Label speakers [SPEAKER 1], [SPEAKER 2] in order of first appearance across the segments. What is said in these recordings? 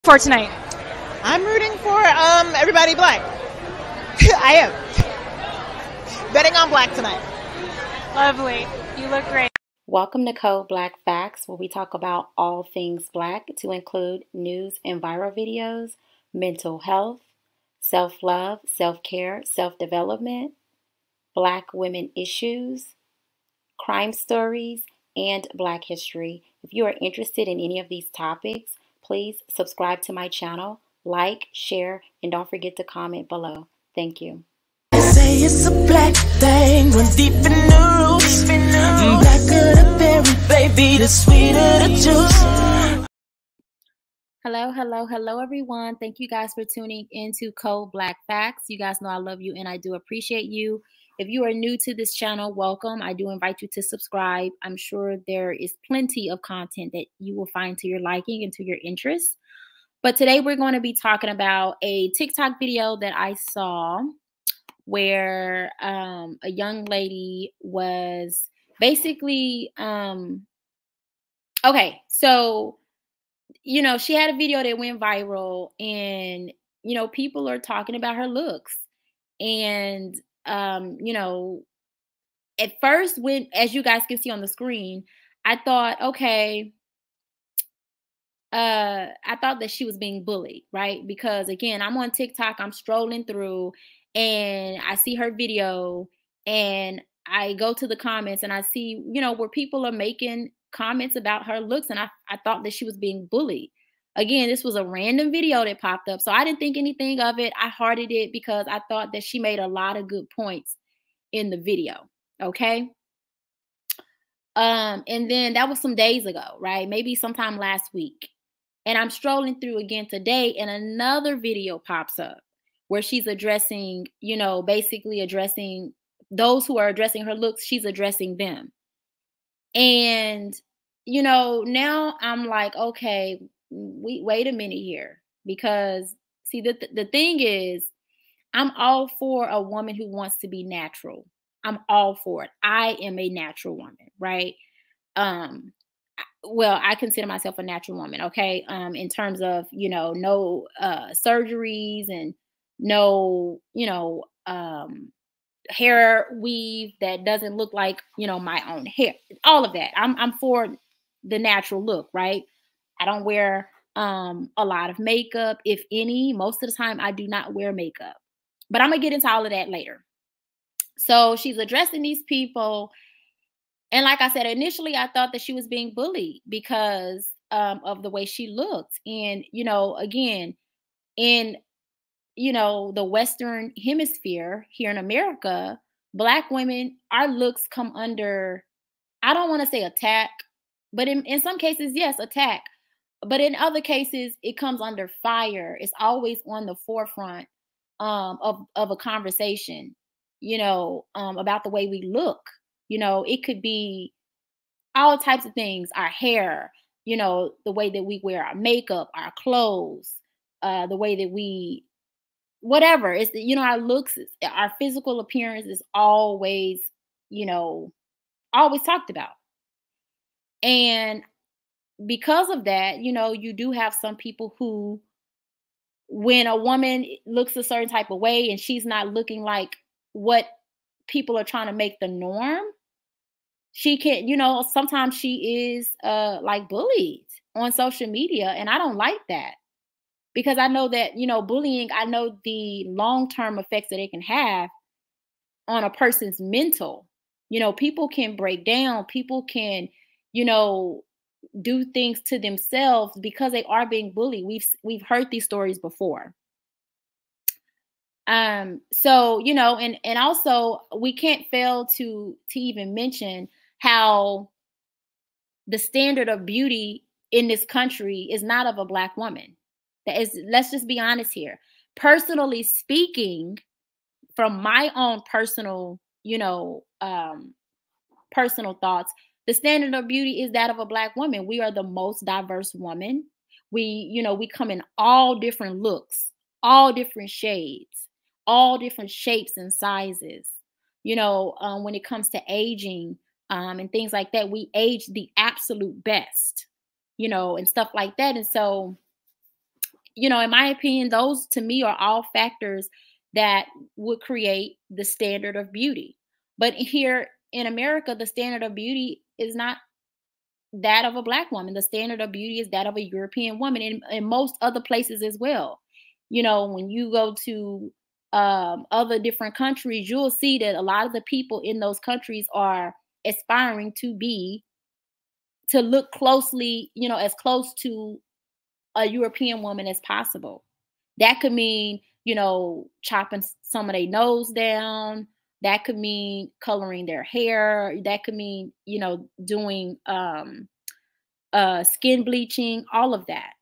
[SPEAKER 1] for tonight?
[SPEAKER 2] I'm rooting for everybody black. I am betting on black tonight.
[SPEAKER 1] Lovely. You look great.
[SPEAKER 3] Welcome to Code Black Facts, where we talk about all things black to include news and viral videos, mental health, self-love, self-care, self-development, black women issues, crime stories, and black history. If you are interested in any of these topics, please subscribe to my channel, like, share, and don't forget to comment below. Thank you.
[SPEAKER 4] Say it's a black thing, run deep in the roots. Blacker the berry, baby, the sweeter the juice.
[SPEAKER 3] Hello, everyone. Thank you guys for tuning into Code Black Facts. You guys know I love you and I do appreciate you. If you are new to this channel, welcome. I do invite you to subscribe. I'm sure there is plenty of content that you will find to your liking and to your interest. But today we're going to be talking about a TikTok video that I saw where a young lady was basically, okay, so, you know, she had a video that went viral and, you know, people are talking about her looks. And, you know, at first as you guys can see on the screen, I thought, okay, I thought that she was being bullied, right? Because again, I'm on TikTok, I'm strolling through and I see her video and I go to the comments and I see, you know, where people are making comments about her looks. And I thought that she was being bullied. Again, this was a random video that popped up. So I didn't think anything of it. I hearted it because I thought that she made a lot of good points in the video. Okay. And then that was some days ago, right? Maybe sometime last week. And I'm strolling through again today and another video pops up where she's addressing, you know, basically addressing those who are addressing her looks. She's addressing them. And, you know, now I'm like, okay, wait a minute here, because see, the thing is, I'm all for a woman who wants to be natural. I'm all for it. I am a natural woman, right? Well, I consider myself a natural woman, okay? In terms of, you know, no surgeries and no, you know, hair weave that doesn't look like, you know, my own hair. All of that. I'm for the natural look, right? I don't wear a lot of makeup, if any. Most of the time, I do not wear makeup. But I'm going to get into all of that later. So she's addressing these people. And like I said, initially, I thought that she was being bullied because of the way she looked. And, you know, again, in, you know, the Western hemisphere here in America, Black women, our looks come under, I don't want to say attack, but in some cases, yes, attack. But in other cases, it comes under fire. It's always on the forefront of a conversation, you know, about the way we look. You know, it could be all types of things, our hair, you know, the way that we wear our makeup, our clothes, the way that we, whatever, it's, you know, our looks, our physical appearance is always, you know, always talked about. And because of that, you know, you do have some people who, when a woman looks a certain type of way and she's not looking like what people are trying to make the norm, she can, you know, sometimes she is like bullied on social media. And I don't like that because I know that, you know, bullying, I know the long-term effects that it can have on a person's mental. You know, people can break down, people can, you know, do things to themselves because they are being bullied. We've heard these stories before. So, you know, and also we can't fail to even mention how the standard of beauty in this country is not of a Black woman. That is, let's just be honest here. Personally speaking, from my own personal, you know, personal thoughts, the standard of beauty is that of a Black woman. We are the most diverse woman. We, you know, we come in all different looks, all different shades, all different shapes and sizes. You know, when it comes to aging and things like that, we age the absolute best, you know, and stuff like that. And so you know, in my opinion, those to me are all factors that would create the standard of beauty. But here in America, the standard of beauty is not that of a Black woman. The standard of beauty is that of a European woman, and most other places as well. You know, when you go to other different countries, you'll see that a lot of the people in those countries are aspiring to look closely, you know, as close to a European woman as possible. That could mean, you know, chopping some of their nose down. That could mean coloring their hair. That could mean, you know, doing skin bleaching, all of that.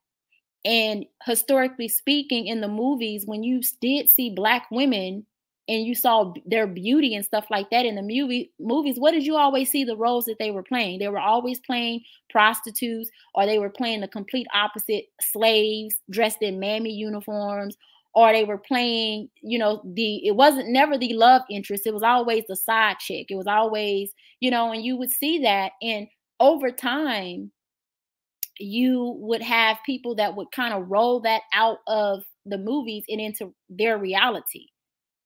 [SPEAKER 3] And historically speaking, in the movies, when you did see Black women and you saw their beauty and stuff like that in the movies, what did you always see the roles that they were playing? They were always playing prostitutes, or they were playing the complete opposite, slaves dressed in mammy uniforms, or they were playing, you know, it wasn't never the love interest. It was always the side chick. It was always, you know, and you would see that. And over time, you would have people that would kind of roll that out of the movies and into their reality.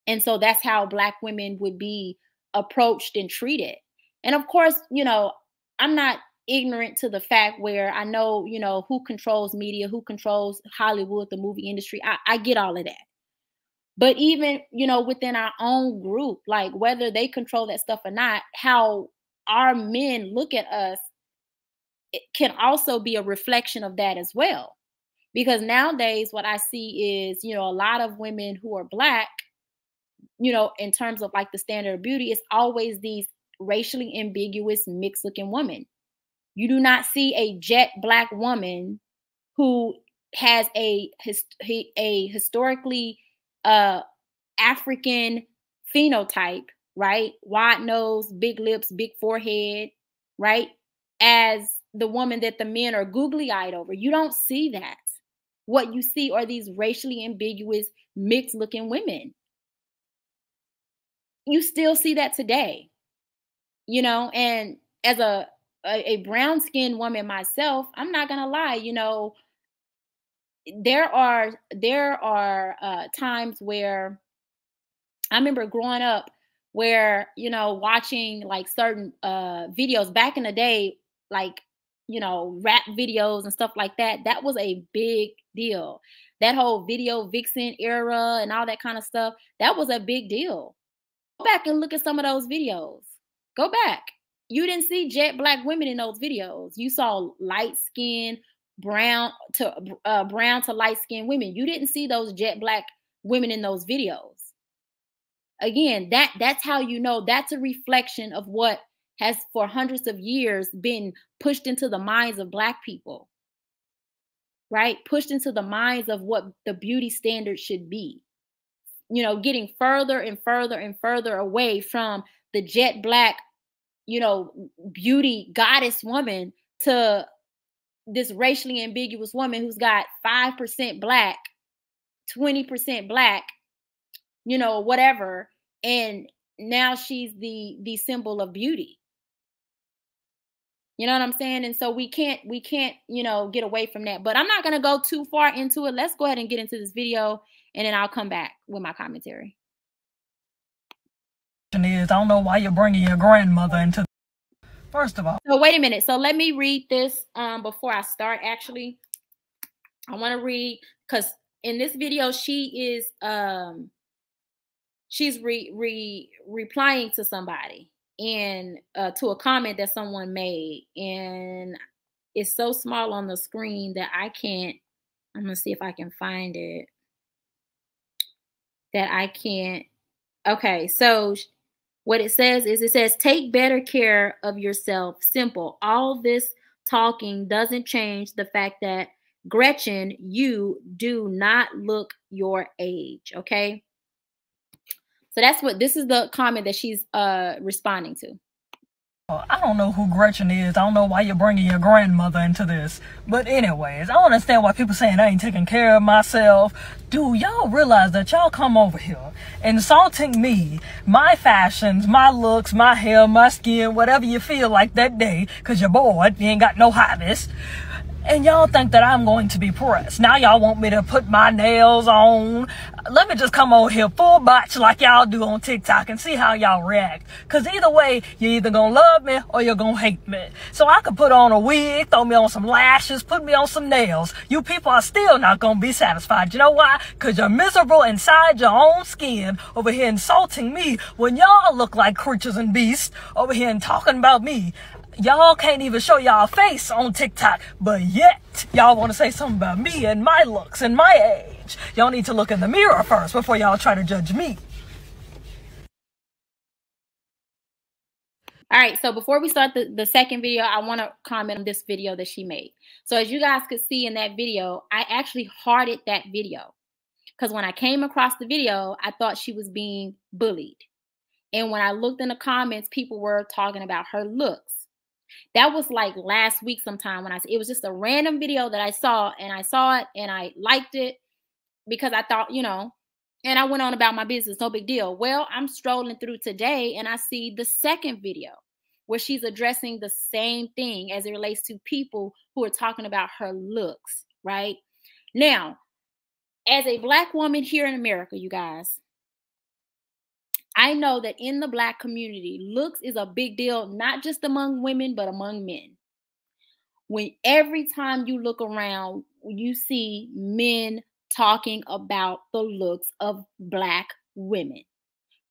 [SPEAKER 3] And so that's how Black women would be approached and treated. And of course, you know, I'm not ignorant to the fact where I know, you know, who controls media, who controls Hollywood, the movie industry. I get all of that. But even, you know, within our own group, like whether they control that stuff or not, how our men look at us, it can also be a reflection of that as well. Because nowadays what I see is, you know, a lot of women who are Black, you know, in terms of like the standard of beauty, it's always these racially ambiguous, mixed looking women. You do not see a jet Black woman who has a historically African phenotype, right? Wide nose, big lips, big forehead, right? As the woman that the men are googly-eyed over. You don't see that. What you see are these racially ambiguous, mixed-looking women. You still see that today, you know, and as a brown-skinned woman myself, I'm not gonna lie, you know, there are times where I remember growing up where, you know, watching like certain videos back in the day, like, you know, rap videos and stuff like that. That was a big deal. That whole video vixen era and all that kind of stuff, that was a big deal. Go back and look at some of those videos. Go back. You didn't see jet Black women in those videos. You saw light skin, brown to light skinned women. You didn't see those jet Black women in those videos. Again, that's how you know that's a reflection of what has for hundreds of years been pushed into the minds of Black people, right? Pushed into the minds of what the beauty standard should be. You know, getting further and further and further away from the jet Black, you know, beauty goddess woman to this racially ambiguous woman who's got 5% Black, 20% Black, you know, whatever. And now she's the symbol of beauty. You know what I'm saying? And so we can't, you know, get away from that. But I'm not going to go too far into it. Let's go ahead and get into this video, and then I'll come back with my commentary.
[SPEAKER 5] I don't know why you're bringing your grandmother into. First of all.
[SPEAKER 3] So wait a minute. So let me read this before I start. Actually, I want to read, because in this video she is she's replying to somebody, and to a comment that someone made, and it's so small on the screen that I can't. I'm gonna see if I can find it. That I can't. Okay, so what it says is, it says, take better care of yourself. Simple. All this talking doesn't change the fact that, Gretchen, you do not look your age. Okay. So this is the comment that she's responding to.
[SPEAKER 5] I don't know who Gretchen is. I don't know why you're bringing your grandmother into this. But anyways, I don't understand why people saying I ain't taking care of myself. Dude, y'all realize that y'all come over here insulting me, my fashions, my looks, my hair, my skin, whatever you feel like that day, because you're bored, you ain't got no hobbies. And y'all think that I'm going to be pressed. Now y'all want me to put my nails on. Let me just come on here full botch like y'all do on TikTok and see how y'all react. Because either way, you're either going to love me or you're going to hate me. So I could put on a wig, throw me on some lashes, put me on some nails. You people are still not going to be satisfied. You know why? Because you're miserable inside your own skin over here insulting me when y'all look like creatures and beasts over here and talking about me. Y'all can't even show y'all face on TikTok, but yet y'all want to say something about me and my looks and my age. Y'all need to look in the mirror first before y'all try to judge me.
[SPEAKER 3] All right, so before we start the second video, I want to comment on this video that she made. So as you guys could see in that video, I actually hearted that video because when I came across the video, I thought she was being bullied. And when I looked in the comments, people were talking about her looks. That was like last week sometime when it was just a random video that I saw, and I saw it and I liked it because I thought, you know, and I went on about my business, no big deal. Well, I'm strolling through today and I see the second video where she's addressing the same thing as it relates to people who are talking about her looks, right? Now, as a Black woman here in America, you guys, I know that in the Black community, looks is a big deal, not just among women, but among men. When every time you look around, you see men talking about the looks of Black women,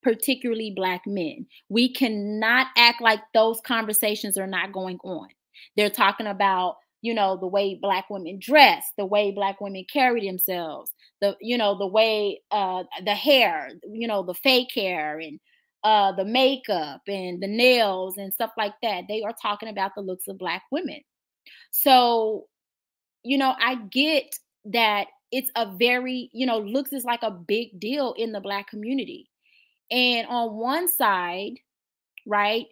[SPEAKER 3] particularly Black men. We cannot act like those conversations are not going on. They're talking about, you know, the way Black women dress, the way Black women carry themselves, the way the hair, the fake hair and the makeup and the nails and stuff like that. They are talking about the looks of Black women. So, I get that it's a very, looks is like a big deal in the Black community. And on one side, right,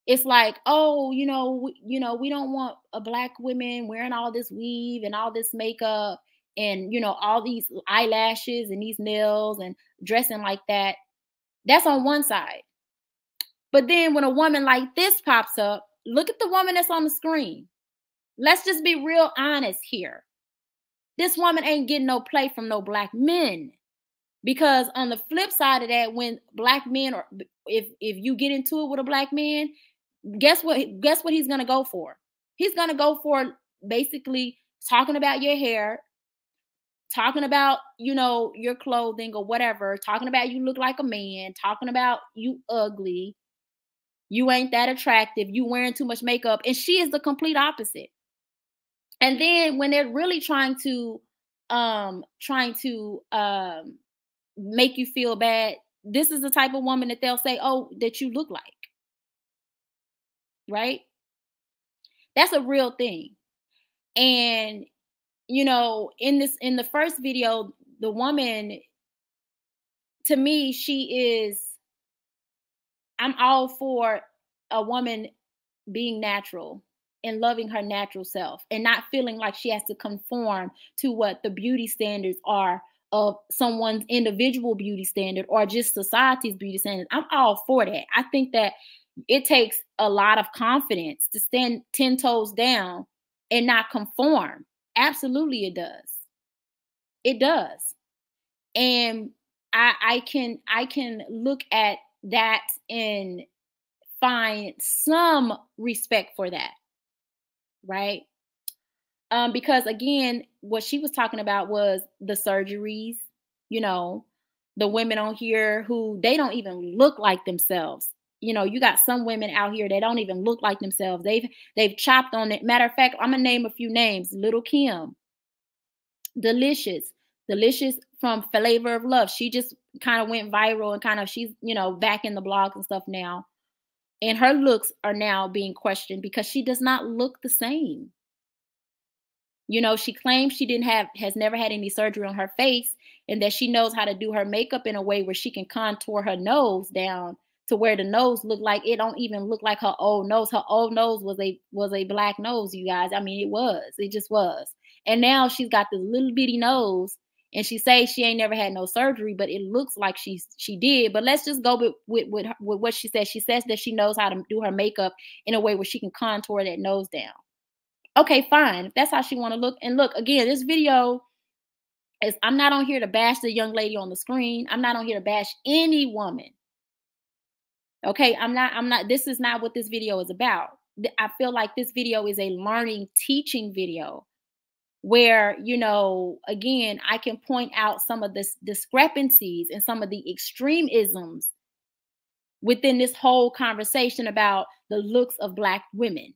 [SPEAKER 3] it's like, oh, we don't want a Black women wearing all this weave and all this makeup and, all these eyelashes and these nails and dressing like that. That's on one side. But then when a woman like this pops up, look at the woman that's on the screen. Let's just be real honest here. This woman ain't getting no play from no Black men. Because on the flip side of that, when Black men, or if you get into it with a Black man, guess what he's going to go for? He's going to go for basically talking about your hair, talking about, your clothing or whatever, talking about you look like a man, talking about you ugly, you ain't that attractive, you wearing too much makeup. And she is the complete opposite. And then when they're really trying to make you feel bad, this is the type of woman that they'll say, oh, that you look like. Right? That's a real thing. And, in the first video, the woman, to me, I'm all for a woman being natural and loving her natural self and not feeling like she has to conform to what the beauty standards are of someone's individual beauty standard or just society's beauty standards. I'm all for that. I think that it takes a lot of confidence to stand 10 toes down and not conform. Absolutely, it does. It does. And I can look at that and find some respect for that. Right? Because again, what she was talking about was the surgeries, the women on here who they don't even look like themselves. You got some women out here that don't even look like themselves. They've chopped on it. Matter of fact, I'm gonna name a few names. Little Kim, Delicious from Flavor of Love. She just kind of went viral and kind of she's back in the blogs and stuff now. And her looks are now being questioned because she does not look the same. She claims she has never had any surgery on her face and that she knows how to do her makeup in a way where she can contour her nose down to where the nose look like it don't even look like her old nose. Her old nose was a Black nose, you guys. I mean, it just was. And now she's got this little bitty nose and she says she ain't never had no surgery, but it looks like she did. But let's just go with what she says. She says that she knows how to do her makeup in a way where she can contour that nose down. Okay, fine. If that's how she want to look. And look, again, this video is, I'm not on here to bash the young lady on the screen. I'm not on here to bash any woman. Okay, I'm not, this is not what this video is about. I feel like this video is a learning, teaching video where, you know, again, I can point out some of the discrepancies and some of the extremisms within this whole conversation about the looks of Black women.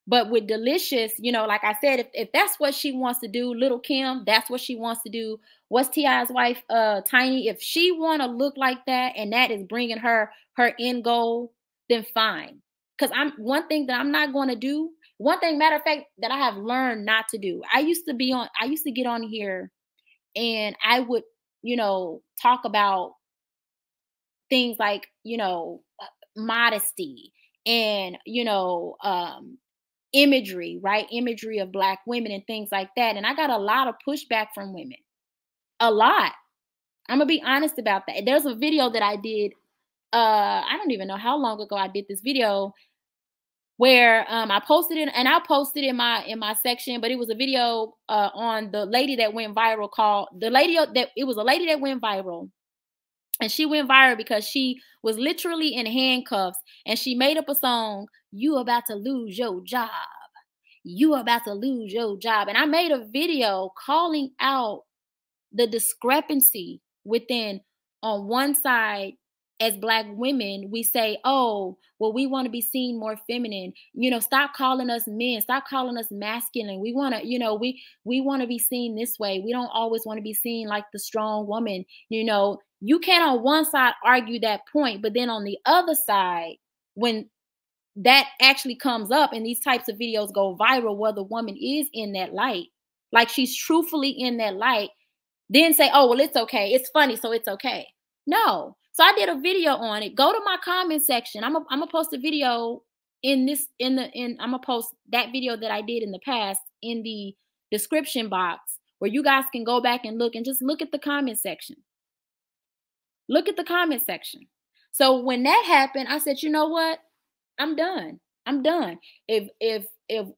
[SPEAKER 3] But with Delicious, you know, like I said, if that's what she wants to do, Little Kim, that's what she wants to do. What's T.I.'s wife, Tiny? If she want to look like that and that is bringing her end goal, then fine. Because one thing that I'm not going to do, one thing, matter of fact, that I have learned not to do. I used to get on here and I would, you know, talk about things like, you know, modesty and, you know, imagery, right? Imagery of Black women and things like that. And I got a lot of pushback from women. A lot. I'm gonna be honest about that. There's a video that I did, I don't even know how long ago I did this video, where I posted it, and I'll post it in my section, but it was a video on the lady that went viral, it was a lady that went viral. And she went viral because she was literally in handcuffs and she made up a song, "You about to lose your job. You about to lose your job." And I made a video calling out the discrepancy within, on one side, as Black women, we say, oh, well, we want to be seen more feminine. You know, stop calling us men. Stop calling us masculine. We want to, you know, we want to be seen this way. We don't always want to be seen like the strong woman. You know, you can on one side argue that point, but then on the other side, when that actually comes up and these types of videos go viral where the woman is in that light, like she's truthfully in that light, then say, oh, well, it's okay. It's funny, so it's okay. No. So I did a video on it. Go to my comment section. I'm gonna post a video I'm gonna post that video that I did in the past in the description box where you guys can go back and look and just look at the comment section. Look at the comment section. So when that happened, I said, you know what? I'm done. I'm done. If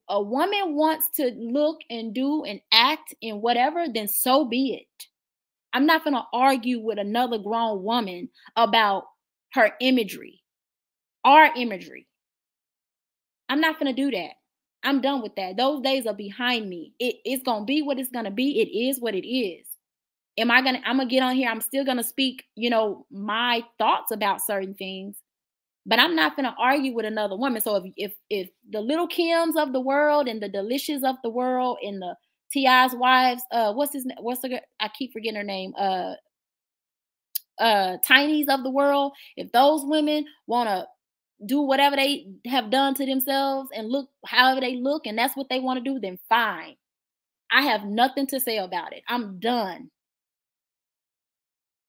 [SPEAKER 3] a woman wants to look and do and act in whatever, then so be it. I'm not going to argue with another grown woman about her imagery, our imagery. I'm not going to do that. I'm done with that. Those days are behind me. It's going to be what it's going to be. It is what it is. I'm going to get on here. I'm still going to speak, you know, my thoughts about certain things, but I'm not going to argue with another woman. So if the Little Kims of the world and the Delicious of the world and the T.I.'s wives, I keep forgetting her name, Tinies of the world, if those women want to do whatever they have done to themselves and look however they look, and that's what they want to do, then fine. I have nothing to say about it. I'm done.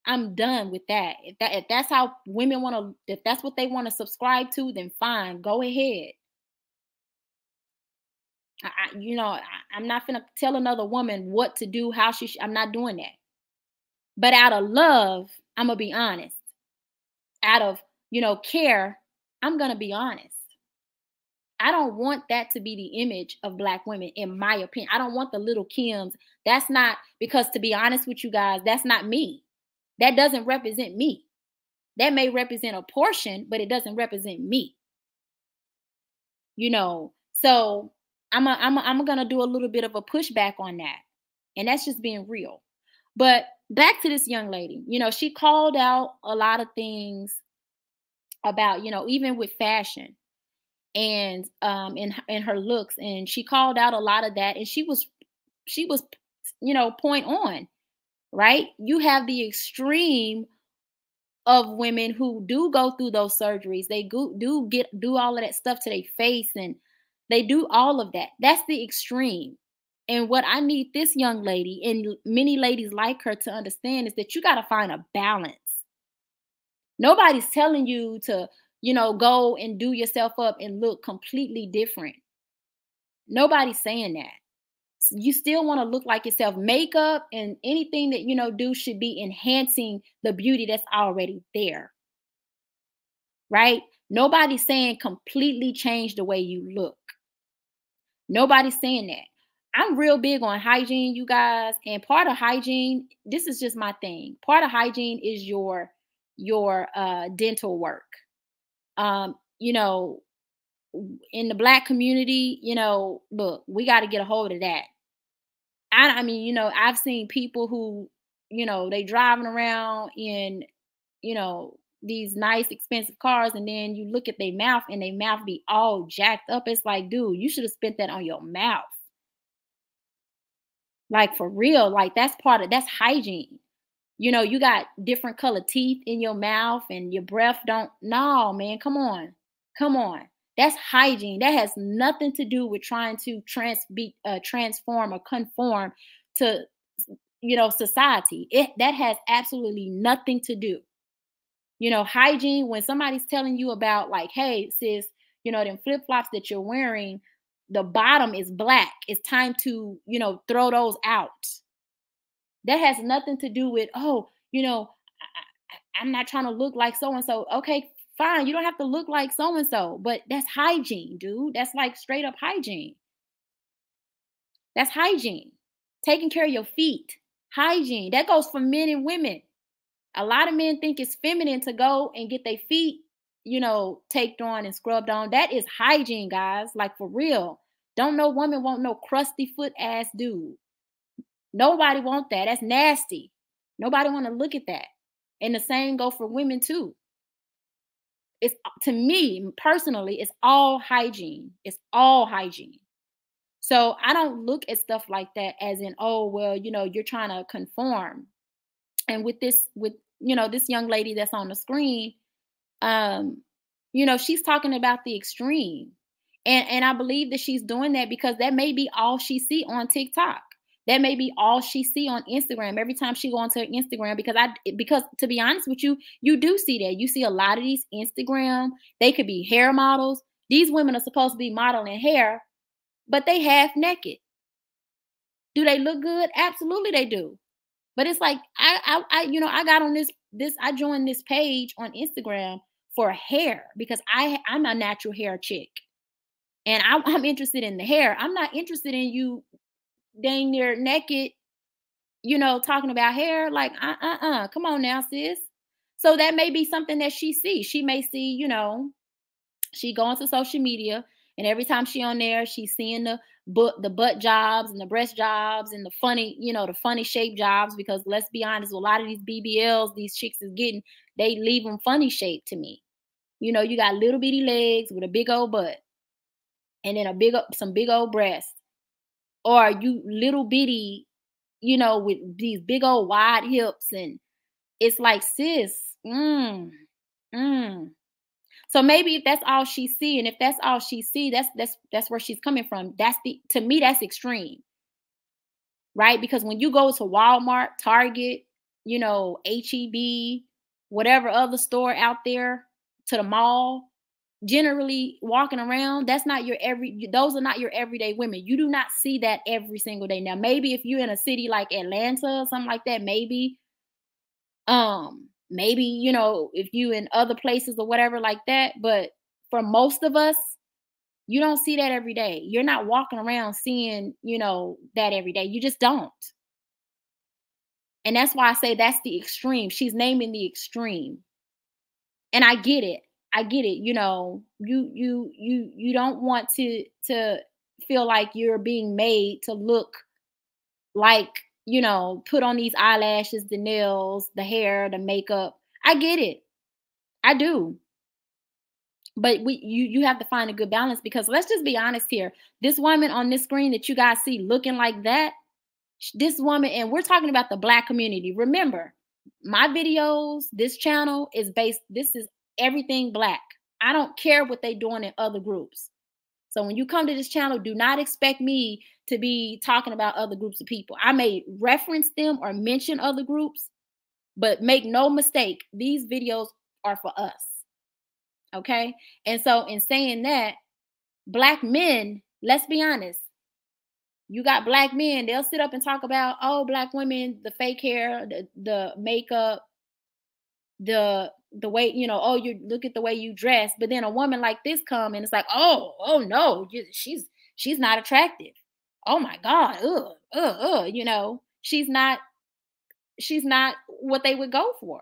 [SPEAKER 3] I'm done with that. If that's how women want to, if that's what they want to subscribe to, then fine, go ahead. I'm not gonna tell another woman what to do, how I'm not doing that. But out of love, I'm gonna be honest. Out of, you know, care, I'm gonna be honest. I don't want that to be the image of Black women, in my opinion. I don't want the Little Kims. That's not, because to be honest with you guys, that's not me. That doesn't represent me. That may represent a portion, but it doesn't represent me. You know, so I'm gonna do a little bit of a pushback on that, and that's just being real. But back to this young lady, you know, she called out a lot of things about, you know, even with fashion and in her looks, and she called out a lot of that, and she was, you know, point on, right? You have the extreme of women who do go through those surgeries. They do all of that stuff to their face, and they do all of that. That's the extreme. And what I need this young lady and many ladies like her to understand is that you got to find a balance. Nobody's telling you to, you know, go and do yourself up and look completely different. Nobody's saying that. You still want to look like yourself. Makeup and anything that, you know, do should be enhancing the beauty that's already there. Right? Nobody's saying completely change the way you look. Nobody's saying that. I'm real big on hygiene, you guys, and part of hygiene, this is just my thing. Part of hygiene is your dental work. You know, in the Black community, you know, look, we got to get a hold of that. I mean, you know, I've seen people who, you know, they driving around in, you know, these nice expensive cars, and then you look at their mouth and their mouth be all jacked up. It's like, dude, you should have spent that on your mouth. Like, for real, like that's hygiene. You know, you got different color teeth in your mouth and your breath don't, no, man, come on. Come on. That's hygiene. That has nothing to do with trying to transform or conform to, you know, society. That has absolutely nothing to do. You know, hygiene, when somebody's telling you about like, hey, sis, you know, them flip-flops that you're wearing, the bottom is black. It's time to, you know, throw those out. That has nothing to do with, oh, you know, I'm not trying to look like so-and-so. Okay, fine. You don't have to look like so-and-so, but that's hygiene, dude. That's like straight up hygiene. That's hygiene. Taking care of your feet. Hygiene. That goes for men and women. A lot of men think it's feminine to go and get their feet, you know, taped on and scrubbed on. That is hygiene, guys. Like, for real. Don't no woman want no crusty foot ass dude. Nobody want that. That's nasty. Nobody want to look at that. And the same go for women too. It's, to me personally, it's all hygiene. It's all hygiene. So I don't look at stuff like that as in, oh, well, you know, you're trying to conform. And with you know, this young lady that's on the screen, you know, she's talking about the extreme. And I believe that she's doing that because that may be all she see on TikTok. That may be all she see on Instagram every time she go onto her Instagram, because to be honest with you, you do see that. You see a lot of these Instagram, they could be hair models. These women are supposed to be modeling hair, but they half naked. Do they look good? Absolutely they do. But it's like, I you know, I got on I joined this page on Instagram for hair because I'm a natural hair chick. And I'm interested in the hair. I'm not interested in you dang near naked, you know, talking about hair. Like, come on now, sis. So that may be something that she sees. She may see, you know, she going to social media, and every time she on there, she's seeing the butt jobs and the breast jobs and the funny, you know, the funny shape jobs. Because let's be honest, a lot of these BBLs these chicks is getting, they leave them funny shaped to me. You know, you got little bitty legs with a big old butt, and then some big old breasts. Or you little bitty, you know, with these big old wide hips. And it's like, sis, So maybe if that's all she see, and if that's all she see, that's where she's coming from. To me, that's extreme. Right? Because when you go to Walmart, Target, you know, HEB, whatever other store out there, to the mall, generally walking around, those are not your everyday women. You do not see that every single day. Now, maybe if you're in a city like Atlanta or something like that, maybe, you know, if you in other places or whatever like that. But for most of us, you don't see that every day. You're not walking around seeing, you know, that every day. You just don't. And that's why I say that's the extreme. She's naming the extreme. And I get it. You know, you don't want to feel like you're being made to look like, you know, put on these eyelashes, the nails, the hair, the makeup. I get it. I do. But you have to find a good balance, because let's just be honest here. This woman on this screen that you guys see looking like that, this woman, and we're talking about the Black community. Remember, my videos, this channel is this is everything Black. I don't care what they're doing in other groups. So when you come to this channel, do not expect me to be talking about other groups of people. I may reference them or mention other groups, but make no mistake, these videos are for us. Okay? And so in saying that, Black men, let's be honest, you got Black men, they'll sit up and talk about, oh, Black women, the fake hair, the makeup, the way, you know, oh, you look at the way you dress. But then a woman like this come and it's like, oh no, she's She's not attractive. Oh my God. You know, she's not what they would go for.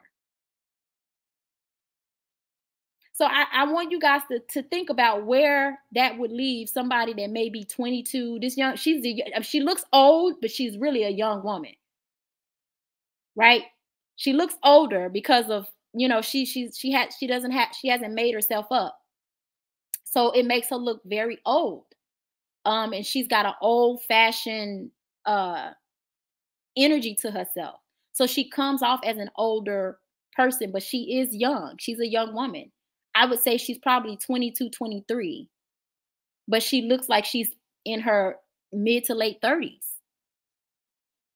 [SPEAKER 3] So I want you guys to think about where that would leave somebody that may be 22. This young, she looks old, but she's really a young woman, right? She looks older because of, you know, she hasn't made herself up. So it makes her look very old. And she's got an old-fashioned energy to herself. So she comes off as an older person, but she is young. She's a young woman. I would say she's probably 22, 23, but she looks like she's in her mid to late 30s.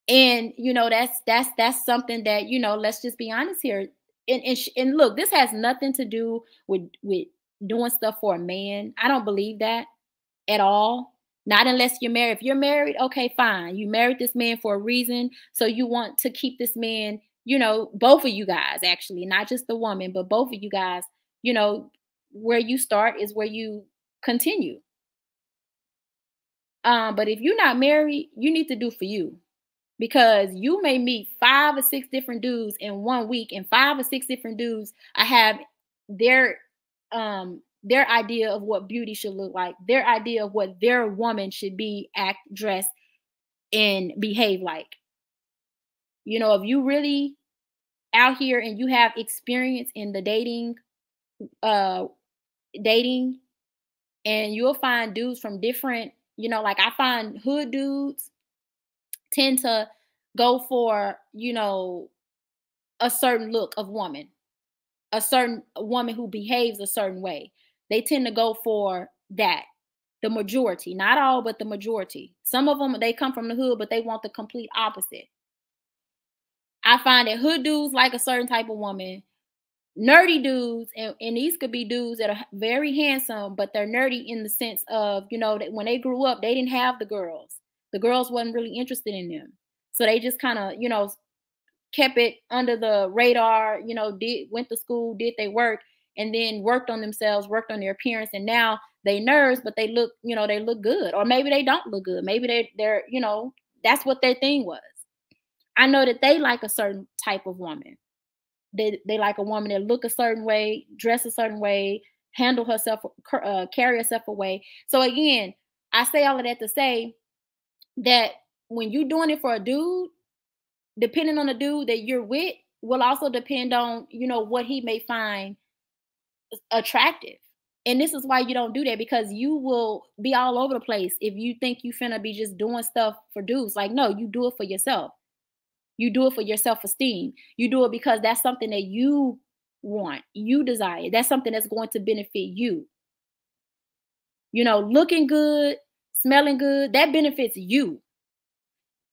[SPEAKER 3] And, you know, that's something that, you know, let's just be honest here. And look, this has nothing to do with doing stuff for a man. I don't believe that at all. Not unless you're married. If you're married, okay, fine. You married this man for a reason. So you want to keep this man, you know, both of you guys, actually, not just the woman, but both of you guys, you know, where you start is where you continue. But if you're not married, you need to do for you, because you may meet 5 or 6 different dudes in 1 week, and 5 or 6 different dudes I have their idea of what beauty should look like, their idea of what their woman should be, act, dress, and behave like. You know, if you really out here and you have experience in the dating, and you'll find dudes from different, you know, like I find hood dudes tend to go for, you know, a certain look of woman, a certain woman who behaves a certain way. They tend to go for that. The majority, not all, but the majority. Some of them, they come from the hood, but they want the complete opposite. I find that hood dudes like a certain type of woman. Nerdy dudes, and these could be dudes that are very handsome, but they're nerdy in the sense of, you know, that when they grew up, they didn't have the girls. The girls wasn't really interested in them. So they just kind of, you know, kept it under the radar, you know, went to school, did their work, and then worked on themselves, worked on their appearance, and now they nerds, but they look, you know, they look good. Or maybe they don't look good. Maybe they're, you know, that's what their thing was. I know that they like a certain type of woman. They like a woman that look a certain way, dress a certain way, handle herself, carry herself away. So again, I say all of that to say that when you're doing it for a dude, depending on the dude that you're with, will also depend on, you know, what he may find attractive. And this is why you don't do that, because you will be all over the place if you think you finna be just doing stuff for dudes. Like, no, you do it for yourself. You do it for your self-esteem. You do it because that's something that you want, you desire. That's something that's going to benefit you. You know, looking good, smelling good, that benefits you.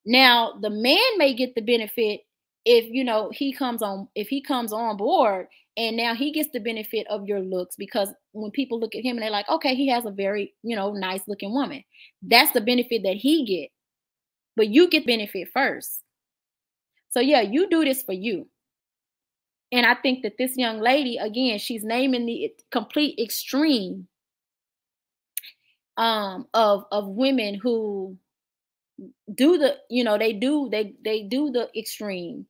[SPEAKER 3] Now, the man may get the benefit if, you know, he comes on board, and now he gets the benefit of your looks, because when people look at him and they're like, okay, he has a very, you know, nice looking woman. That's the benefit that he get. But you get benefit first. So yeah, you do this for you. And I think that this young lady, again, she's naming the complete extreme of women who do the, you know, they do the extreme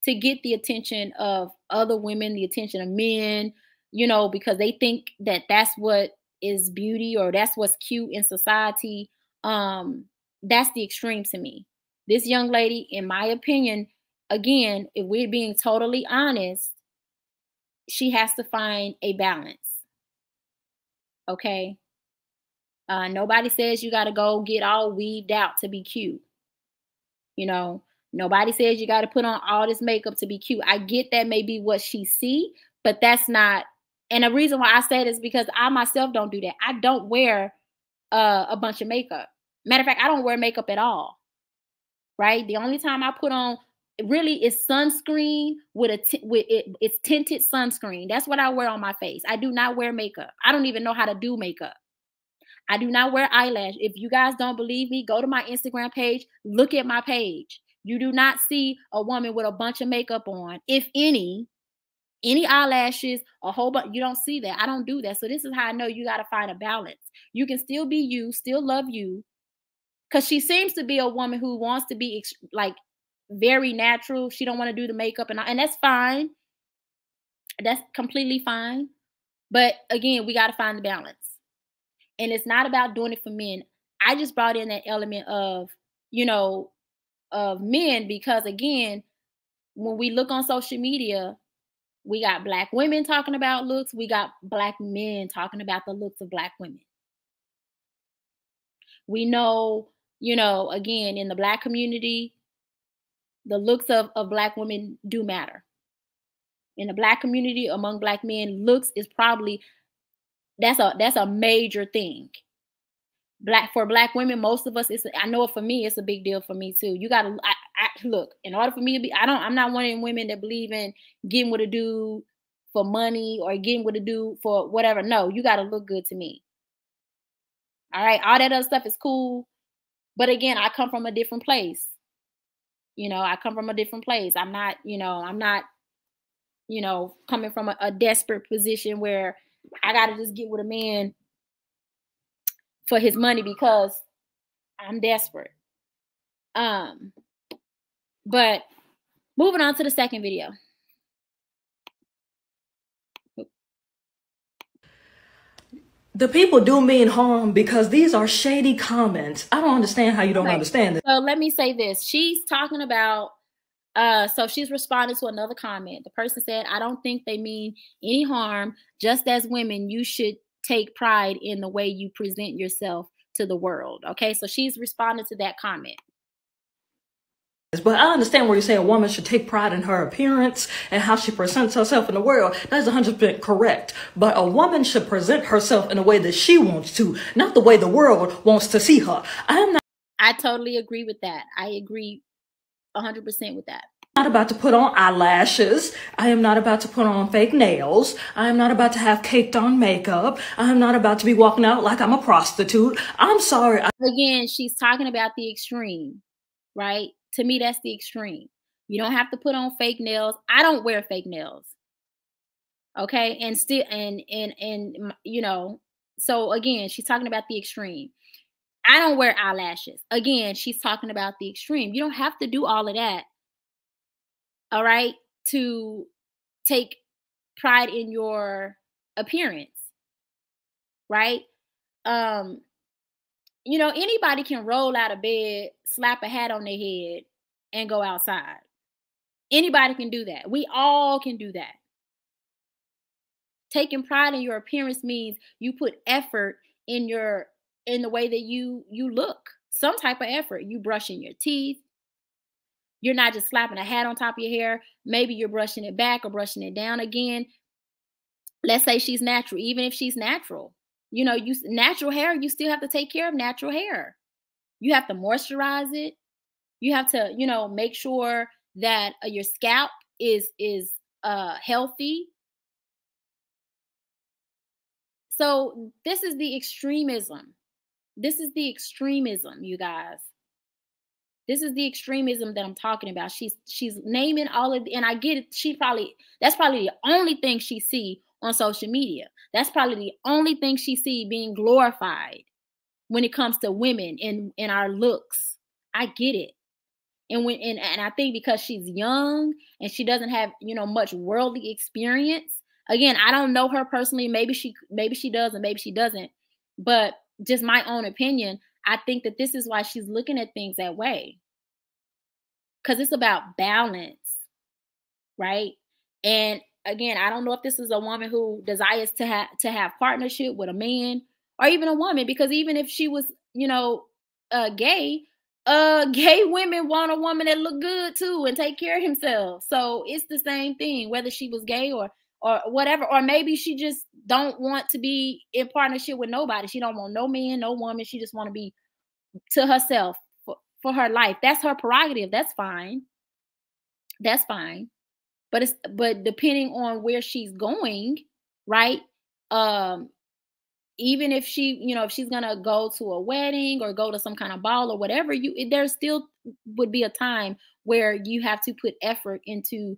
[SPEAKER 3] to get the attention of other women, the attention of men, you know, because they think that that's what is beauty, or that's what's cute in society. That's the extreme to me. This young lady, in my opinion, again, if we're being totally honest, she has to find a balance. Okay. Nobody says you got to go get all weaved out to be cute. You know, nobody says you got to put on all this makeup to be cute. I get that may be what she see, but that's not. And the reason why I say this is because I myself don't do that. I don't wear a bunch of makeup. Matter of fact, I don't wear makeup at all. Right. The only time I put on really is sunscreen it's tinted sunscreen. That's what I wear on my face. I do not wear makeup. I don't even know how to do makeup. I do not wear eyelash. If you guys don't believe me, go to my Instagram page, look at my page. You do not see a woman with a bunch of makeup on, if any. any eyelashes, a whole bunch. You don't see that. I don't do that. So this is how I know you got to find a balance. You can still be you, still love you. Because she seems to be a woman who wants to be like very natural. She don't want to do the makeup, and that's fine. That's completely fine. But again, we got to find the balance. And it's not about doing it for men. I just brought in that element of, you know, of men, because again, when we look on social media, we got Black women talking about looks. We got Black men talking about the looks of Black women. We know, you know, again, in the Black community, the looks of Black women do matter. In the Black community, among Black men, looks is probably, that's a major thing. For Black women, most of us, I know for me, it's a big deal for me too. You gotta, look, in order for me to be, I'm not one of them women that believe in getting with a dude for money or getting with a dude for whatever. No, you gotta look good to me. All right, all that other stuff is cool, but again, I come from a different place. You know, I come from a different place. I'm not, coming from a desperate position where I gotta just get with a man for his money because I'm desperate. But moving on to the second video.
[SPEAKER 5] The people do mean harm because these are shady comments. I don't understand how you don't understand this.
[SPEAKER 3] So let me say this. She's talking about, so she's responding to another comment. The person said, I don't think they mean any harm. Just as women, you should take pride in the way you present yourself to the world. Okay, so she's responding to that comment.
[SPEAKER 5] But I understand where you say a woman should take pride in her appearance and how she presents herself in the world. That's 100% correct. But a woman should present herself in a way that she wants to, not the way the world wants to see her.
[SPEAKER 3] I totally agree with that. I agree 100% with that.
[SPEAKER 5] I'm not about to put on eyelashes. I am not about to put on fake nails. I am not about to have caked on makeup. I am not about to be walking out like I'm a prostitute. I'm sorry.
[SPEAKER 3] Again, she's talking about the extreme, right? To me, that's the extreme. You don't have to put on fake nails. I don't wear fake nails. Okay. And still, and you know, so again, she's talking about the extreme. I don't wear eyelashes. Again, she's talking about the extreme. You don't have to do all of that. All right. To take pride in your appearance. Right. You know, anybody can roll out of bed, slap a hat on their head, and go outside. Anybody can do that. We all can do that. Taking pride in your appearance means you put effort in the way that you look. Some type of effort. You brushing your teeth. You're not just slapping a hat on top of your hair. Maybe you're brushing it back or brushing it down again. Let's say she's natural. Even if she's natural, you know, natural hair, you still have to take care of natural hair. You have to moisturize it. You have to, you know, make sure that your scalp is healthy. So this is the extremism. This is the extremism, you guys. This is the extremism that I'm talking about. She's naming all of, and I get it. That's probably the only thing she see on social media. That's probably the only thing she see being glorified when it comes to women and our looks. I get it. And I think because she's young and she doesn't have, you know, much worldly experience. Again, I don't know her personally. Maybe she does and maybe she doesn't. But just my own opinion, I think that this is why she's looking at things that way. Because it's about balance, right? And again, I don't know if this is a woman who desires to have partnership with a man or even a woman, because even if she was, you know, gay women want a woman that look good too and take care of himself. So it's the same thing, whether she was gay or whatever, or maybe she just don't want to be in partnership with nobody. She don't want no man, no woman. She just want to be to herself for her life. That's her prerogative. That's fine. That's fine. But depending on where she's going, right? Even if she, you know, if she's gonna go to a wedding or go to some kind of ball or whatever, there still would be a time where you have to put effort into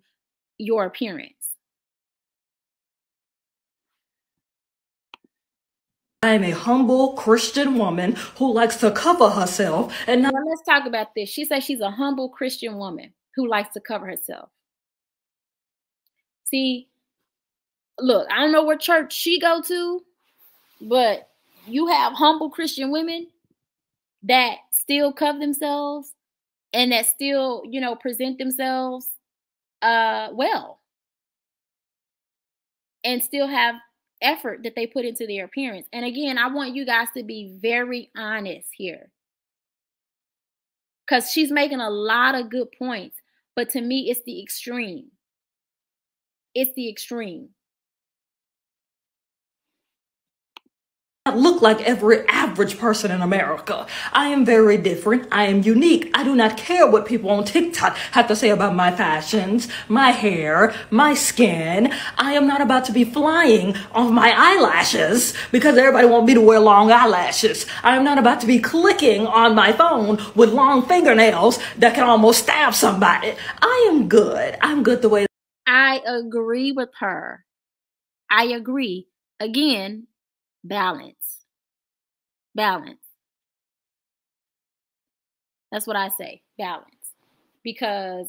[SPEAKER 3] your appearance.
[SPEAKER 5] I am a humble Christian woman who likes to cover herself and not.
[SPEAKER 3] Now let's talk about this. She says she's a humble Christian woman who likes to cover herself. See, look, I don't know what church she go to, but you have humble Christian women that still cover themselves and that still, you know, present themselves well and still have effort that they put into their appearance. And again, I want you guys to be very honest here, because she's making a lot of good points, but to me, it's the extreme. It's the extreme.
[SPEAKER 5] Look like every average person in America. I am very different. I am unique. I do not care what people on TikTok have to say about my fashions, my hair, my skin. I am not about to be flying off my eyelashes because everybody wants me to wear long eyelashes. I am not about to be clicking on my phone with long fingernails that can almost stab somebody. I am good. I'm good the way.
[SPEAKER 3] I agree with her. I agree. Again, balance. Balance. That's what I say. Balance. Because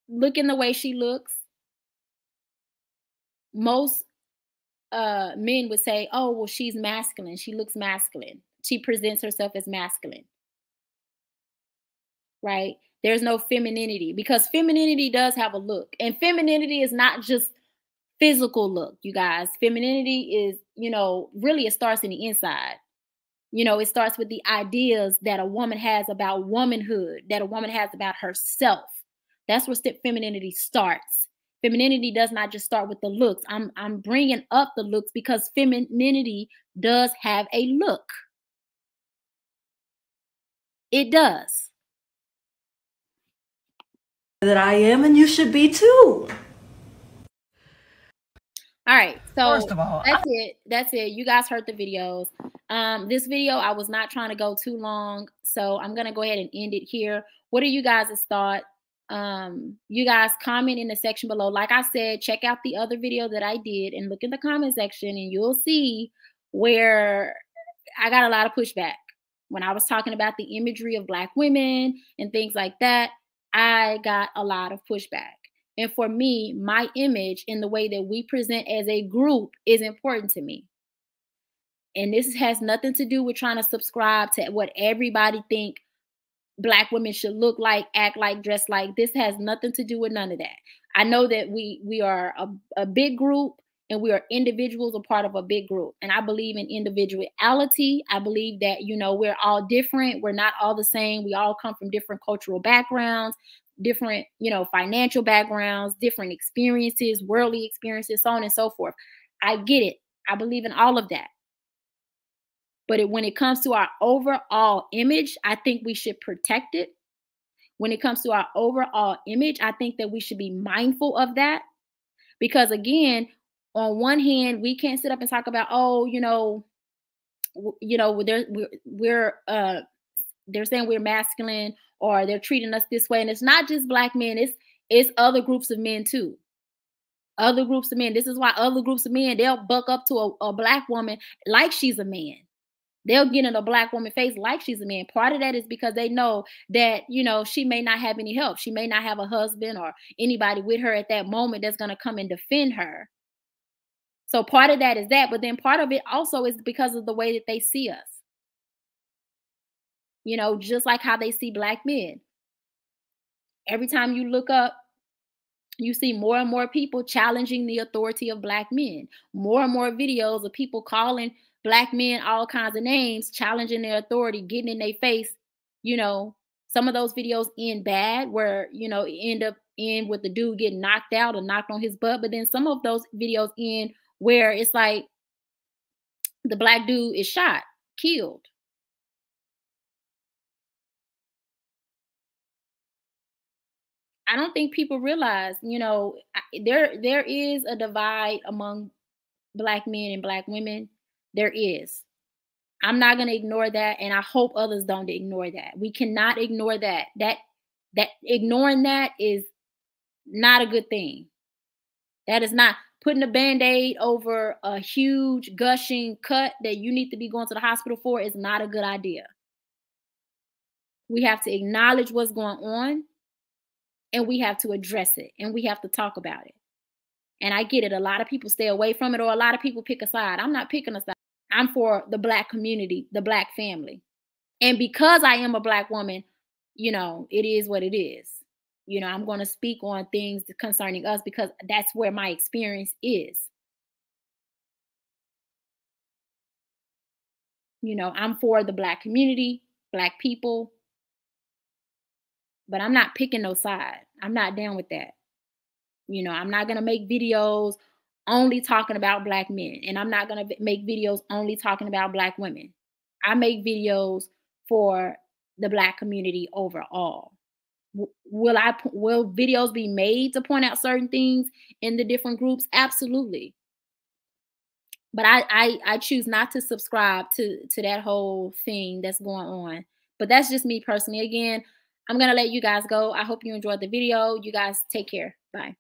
[SPEAKER 3] look in the way she looks. Most men would say, oh, well, she's masculine. She looks masculine. She presents herself as masculine. Right? There's no femininity, because femininity does have a look. And femininity is not just physical look, you guys. Femininity is, you know, really it starts in the inside. You know, it starts with the ideas that a woman has about womanhood, that a woman has about herself. That's where femininity starts. Femininity does not just start with the looks. I'm bringing up the looks because femininity does have a look. It does.
[SPEAKER 5] That I am, and you should be too.
[SPEAKER 3] All right, so
[SPEAKER 5] First of all,
[SPEAKER 3] that's it. You guys heard the videos. This video, I was not trying to go too long, so I'm gonna go ahead and end it here. What are you guys' thoughts? You guys comment in the section below. Like I said, check out the other video that I did and look in the comment section, and you'll see where I got a lot of pushback when I was talking about the imagery of Black women and things like that. I got a lot of pushback. And for me, my image and the way that we present as a group is important to me. And this has nothing to do with trying to subscribe to what everybody think Black women should look like, act like, dress like. This has nothing to do with none of that. I know that we are a big group, and we are individuals, a part of a big group. And I believe in individuality. I believe that, you know, we're all different. We're not all the same. We all come from different cultural backgrounds, different, you know, financial backgrounds, different experiences, worldly experiences, so on and so forth. I get it. I believe in all of that. But when it comes to our overall image, I think we should protect it. When it comes to our overall image, I think that we should be mindful of that. Because again, on one hand, we can't sit up and talk about, oh, they're saying we're masculine, or they're treating us this way. And it's not just Black men, it's other groups of men too. Other groups of men. This is why other groups of men, they'll buck up to a Black woman like she's a man. They'll get in a Black woman's face like she's a man. Part of that is because they know that, you know, she may not have any help. She may not have a husband or anybody with her at that moment that's going to come and defend her. So part of that is that. But then part of it also is because of the way that they see us. You know, just like how they see Black men. Every time you look up, you see more and more people challenging the authority of Black men. More and more videos of people calling Black men all kinds of names, challenging their authority, getting in their face. You know, some of those videos end bad, where, you know, end with the dude getting knocked out or knocked on his butt. But then some of those videos end where it's like the Black dude is shot, killed. I don't think people realize, you know, there is a divide among Black men and Black women. There is. I'm not going to ignore that, and I hope others don't ignore that. We cannot ignore that. That ignoring that is not a good thing. That is not putting a Band-Aid over a huge gushing cut that you need to be going to the hospital for is not a good idea. We have to acknowledge what's going on, and we have to address it, and we have to talk about it. And I get it. A lot of people stay away from it, or a lot of people pick a side. I'm not picking a side. I'm for the Black community, the Black family. And because I am a Black woman, you know, it is what it is. You know, I'm going to speak on things concerning us because that's where my experience is. You know, I'm for the Black community, Black people, but I'm not picking no side. I'm not down with that. You know, I'm not going to make videos only talking about Black men, and I'm not going to make videos only talking about Black women. I make videos for the Black community overall. Will videos be made to point out certain things in the different groups? Absolutely. But I choose not to subscribe to that whole thing that's going on. But that's just me personally. Again, I'm going to let you guys go. I hope you enjoyed the video. You guys take care. Bye.